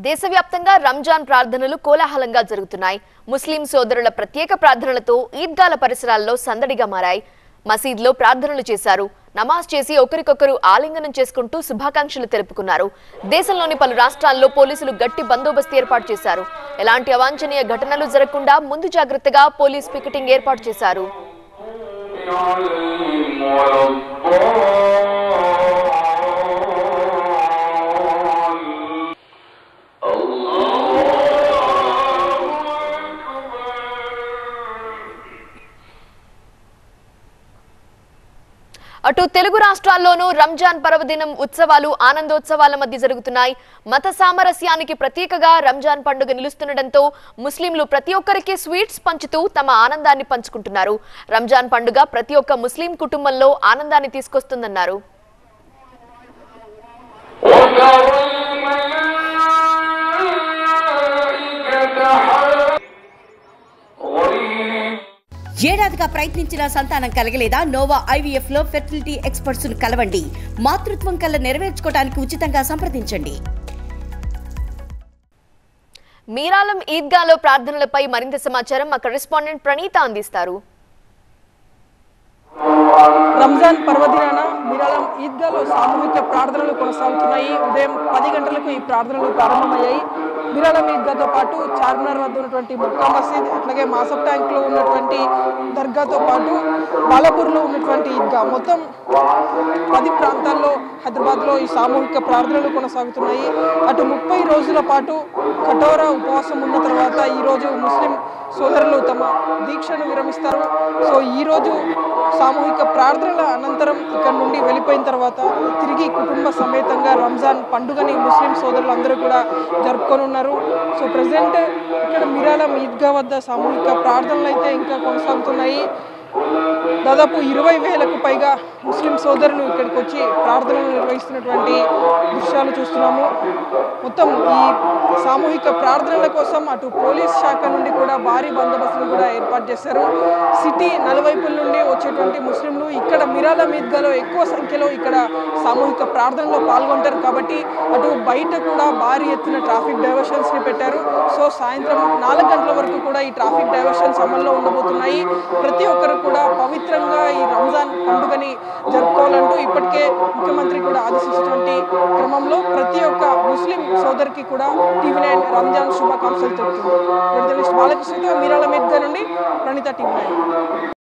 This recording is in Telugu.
దేశవ్యాప్తంగా రంజాన్ ప్రార్థనలు కోలాహలంగా జరుగుతున్నాయి. ముస్లిం సోదరుల ప్రత్యేక ప్రార్థనలతో ఈద్గాల పరిసరాల్లో సందడిగా మారాయి. మసీద్లో ప్రార్థనలు చేశారు. నమాజ్ చేసి ఒకరికొకరు ఆలింగనం చేసుకుంటూ శుభాకాంక్షలు తెలుపుకున్నారు. దేశంలోని పలు రాష్ట్రాల్లో పోలీసులు గట్టి బందోబస్తు ఏర్పాటు చేశారు. ఎలాంటి అవాంఛనీయ ఘటనలు జరగకుండా ముందు జాగ్రత్తగా పోలీస్ పికెటింగ్ ఏర్పాటు చేశారు. అటు తెలుగు రాష్ట్రాల్లోనూ రంజాన్ పర్వదినం ఉత్సవాలు ఆనందోత్సవాల మధ్య జరుగుతున్నాయి. మత సామరస్యానికి ప్రతీకగా రంజాన్ పండుగ నిలుస్తుండటంతో ముస్లింలు ప్రతి ఒక్కరికి స్వీట్స్ పంచుతూ తమ ఆనందాన్ని పంచుకుంటున్నారు. రంజాన్ పండుగ ప్రతి ఒక్క ముస్లిం కుటుంబంలో ఆనందాన్ని తీసుకొస్తుందన్నారు. ఏడాదిగా ప్రయత్నించిన సంతానం కలగలేదా? నోవా ఐవీఎఫ్ లో ఫెర్టిలిటీ ఎక్స్పర్ట్స్ ను కలవండి. మాతృత్వం కల నెరవేర్చుకోవడానికి ఉచితంగా సంప్రదించండి. మీరాలం ఈద్గాలో ప్రార్థనలపై మరింత సమాచారం మా కరెస్పాండెంట్ ప్రణీత అందిస్తారు. రంజాన్ పర్వదినాన మీరాలం ఈద్గాలో సామూహిక ప్రార్థనలు కొనసాగుతున్నాయి. ఉదయం 10 గంటలకు ఈ ప్రార్థనలు ప్రారంభమయ్యాయి. మీరాలం ఈద్గాతో పాటు చార్మినార్ వద్ద ఉన్నటువంటి మక్కా మసీద్, అట్లాగే మాసబ్ ట్యాంక్ లో ఉన్నటువంటి దర్గాతో పాటు బాలాపూర్లో ఉన్నటువంటి ఈద్గా, మొత్తం 10 ప్రాంతాల్లో హైదరాబాద్ లో ఈ సామూహిక ప్రార్థనలు కొనసాగుతున్నాయి. అటు 30 రోజుల పాటు కఠోర ఉపవాసం ఉన్న తర్వాత ఈ రోజు ముస్లిం సోదరులు తమ దీక్షను విరమిస్తారు. సో ఈ రోజు సామూహిక ప్రార్థనల అనంతరం ఇక్కడ నుండి వెళ్ళిపోయిన తర్వాత తిరిగి కుటుంబ సమేతంగా రంజాన్ పండుగని ముస్లిం సోదరులు అందరూ కూడా జరుపుకొని ఉన్నారు. సో ప్రజెంట్ ఇక్కడ మీరాలం ఈద్గా వద్ద సామూహిక ప్రార్థనలు అయితే ఇంకా కొనసాగుతున్నాయి. దాదాపు 20,000కు పైగా ముస్లిం సోదరులు ఇక్కడికి వచ్చి ప్రార్థనలు నిర్వహిస్తున్నటువంటి దృశ్యాలు చూస్తున్నాము. మొత్తం ఈ సామూహిక ప్రార్థనల కోసం అటు పోలీస్ శాఖ నుండి కూడా భారీ బందోబస్తును కూడా ఏర్పాటు చేశారు. సిటీ నలువైపుల నుండి వచ్చేటువంటి ముస్లింలు ఇక్కడ మీరాలం ఈద్గాలో ఎక్కువ సంఖ్యలో ఇక్కడ సామూహిక ప్రార్థనలో పాల్గొంటారు కాబట్టి అటు బయట కూడా భారీ ఎత్తున ట్రాఫిక్ డైవర్షన్స్ ని పెట్టారు. సో సాయంత్రం 4 గంటల వరకు కూడా ఈ ట్రాఫిక్ డైవర్షన్స్ అమల్లో ఉండబోతున్నాయి. ప్రతి ఒక్కరు కూడా పవిత్రంగా ఈ రంజాన్ పండుగని జరుపుకోవాలంటూ ఇప్పటికే ముఖ్యమంత్రి కూడా ఆదేశించినటువంటి క్రమంలో ప్రతి ఒక్క ముస్లిం సోదరికి కూడా TV9 రంజాన్ శుభాకాంక్షలు తెలుపుతుంది. జర్నలిస్ట్ బాలకృష్ణతో మీరాలం ఈద్గా నుండి ప్రణీత, TV9.